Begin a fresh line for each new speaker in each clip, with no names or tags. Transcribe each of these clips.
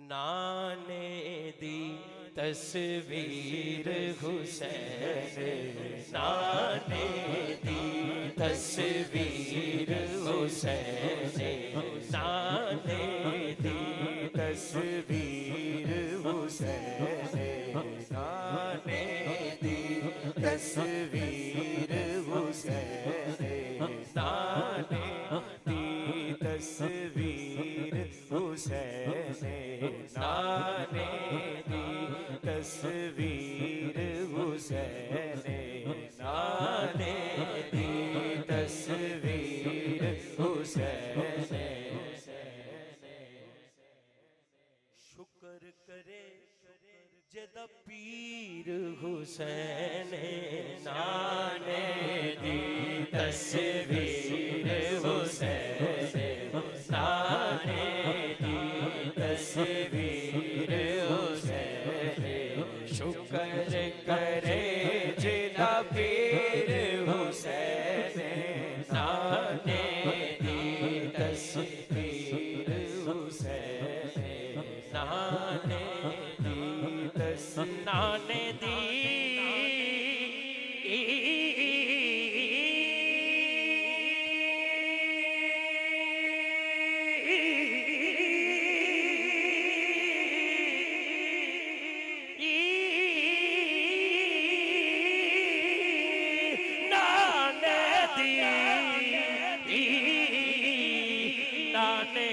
नाने दी तस्वीर हुसैन, नाने दी तस्वीर हुसैन, नाने दी तस्वीर हुसैन, नाने दी तस्वीर हुसैन, नाने दी तस्वीर हुसैन, नाने दी तस्वीर हुसैन, नाने दी तस्वीर हुसैन। शुक्र करे जदा पीर हुसैन, नाने दी तस्वीर हुसैन, नाने दी तस्वीर हुसैन। शुक्र करे जदा पीर हुसैन, नाने दी तस्वीर हुसैन, नाने दी नाने दी तस्वीर हुसैन, नाने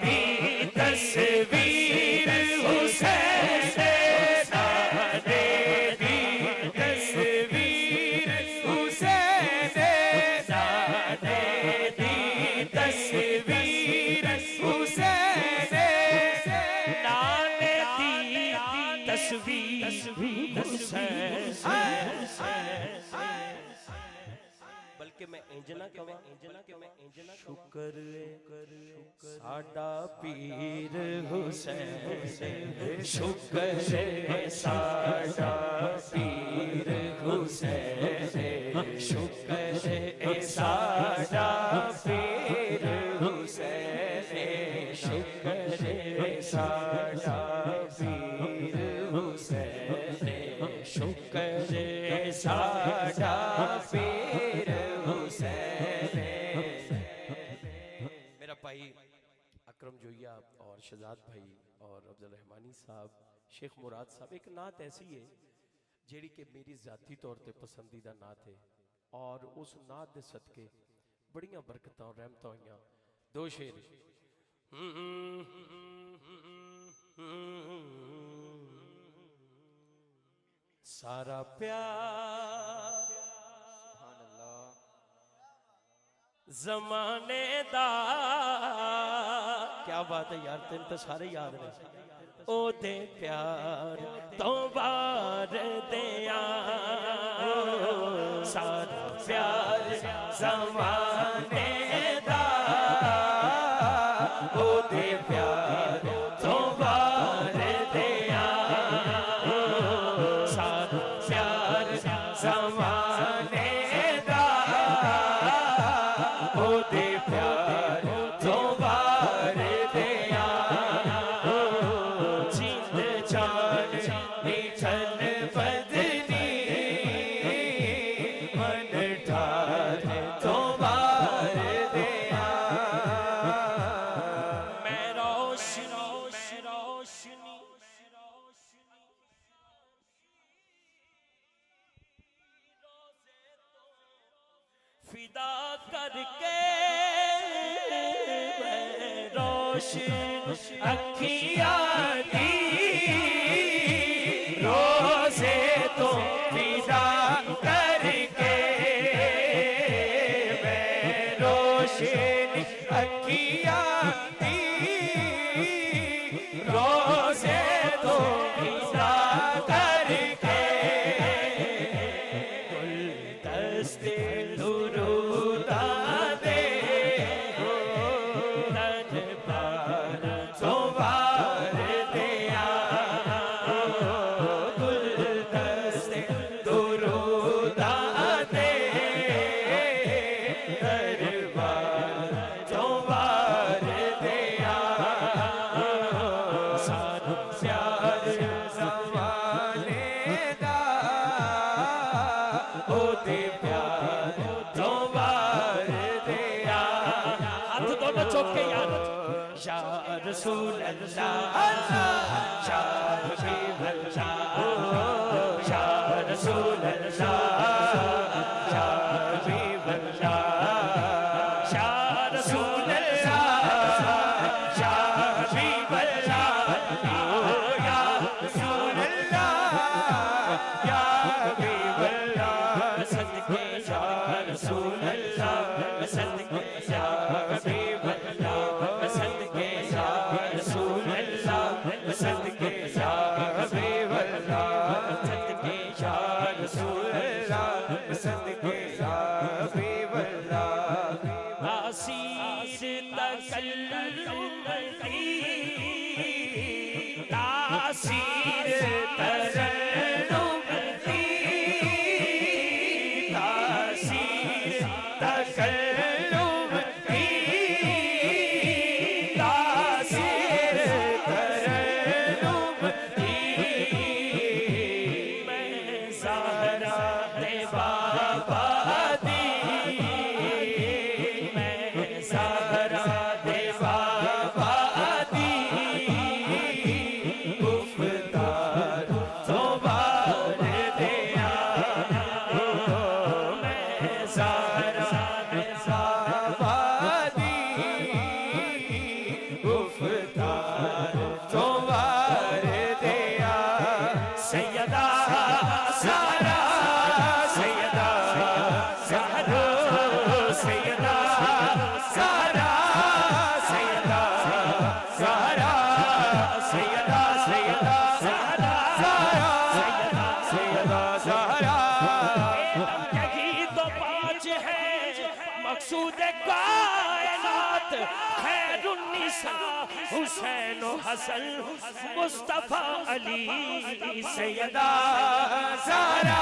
दी तस्वीर हुसैन, नाने दी तस्वीर हुसैन, नाने दी तस्वीर हुसैन। बल्कि मैं इंजना कवा शुक्र साडा पीर हुसैन, शुक्र साडा पीर हुसैन, शुक्र साडा पीर हुसैन, शुक्र साडा पीर हुसैन, शुक्र साडा पीर हुसैन। मेरा भाई अकरम जोइया और शहजाद भाई और अब्दुल रहमानी साहब, शेख मुराद साहब, एक नात ऐसी है जेड़ी कि मेरी जाती तौर पे पसंदीदा नात है और उस नात दे सदके बड़ियां बरकतां और रहमतां होइयां। दो शेर सारा प्यार ज़माने दा, क्या बात है यार, तेन तो सारे याद ने। ओ दे प्यार तो बार दिया, सारा प्यार ज़माने दा, ओ दे प्यार तो बार दिया, सारा प्यार ज़माने दा, ओ दे प्यार तो बार दिया, जिंद जान निठन बदनी मन ठार तो बार दिया। मैं रोशनी फिदा करके रोशन अखियाँ दी, रोज़े तो फिदा करके मैं रोशन अखियाँ दी, रोज़े तो फिदा करके गुलदस्ते दुरूदा दे, तज पार तो बार दिया, गुलदस्ते अल्लाह शाह हबीब अल्लाह शाह रसूल अल्लाह शाह हबीब अल्लाह शाह रसूल अल्लाह शाह हबीब अल्लाह या रसूल अल्लाह या हबीब अल्लाह सदके या रसूल अल्लाह सदके या हबीब अल्लाह सदके या रसूल अल्लाह सदके या हबीब अल्लाह सदके या रसूल अल्लाह सदके या हबीब अल्लाह तासीर तकल्लुम की तासीर तरन्नुम की तासीर तकल्लुम की तासीर तरन्नुम की मैं ज़हरा दे बाबा दी मैं ज़हरा दे बाबा दी गुफ्तार तो बार दिया मैं ज़हरा दे बाबा दी गुफ्तार तो बार दिया सैयदा ज़हरा सैयदा ज़हरा सैयदा ज़हरा सैयदा ज़हरा सैयदा सैयदा ज़हरा सैयदा सैयदा ज़हरा यही तो पाँच है मकसूद कायनात खैरुन्निसा हुसैन हसन मुस्तफा अली सैयदा ज़हरा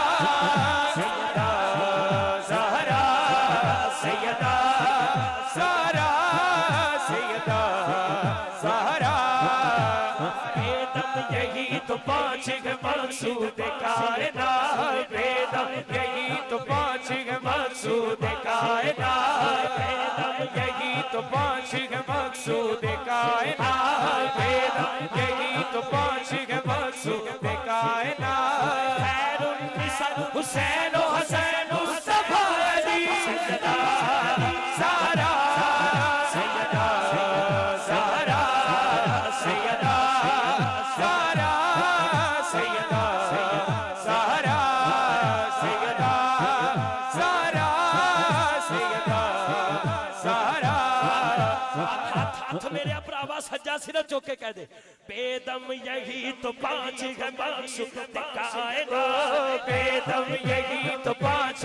सैयदा ज़हरा सैयदा ज़हरा सैयदा ज़हरा बेदम यही तो पाँच मकसूद कायनात बेदम यही तो पाँच मकसूद कायनात बेदम यही तो पाँच मकसूद कायनात बेदम यही तो पाँच मकसूद कायनात खैरुन्निसा हुसैन हसन मुस्तफा अली सैयदा ज़हरा सैयदा ज़हरा सैयदा ज़हरा सैयदा ज़हरा सैयदा ज़हरा सैयदा ज़हरा हाथ मेरे अपना आवाज सज्जा सिर चौक के कह दे बेदम यही तो पाँच मकसूद कायनात बेदम यही तो पाँच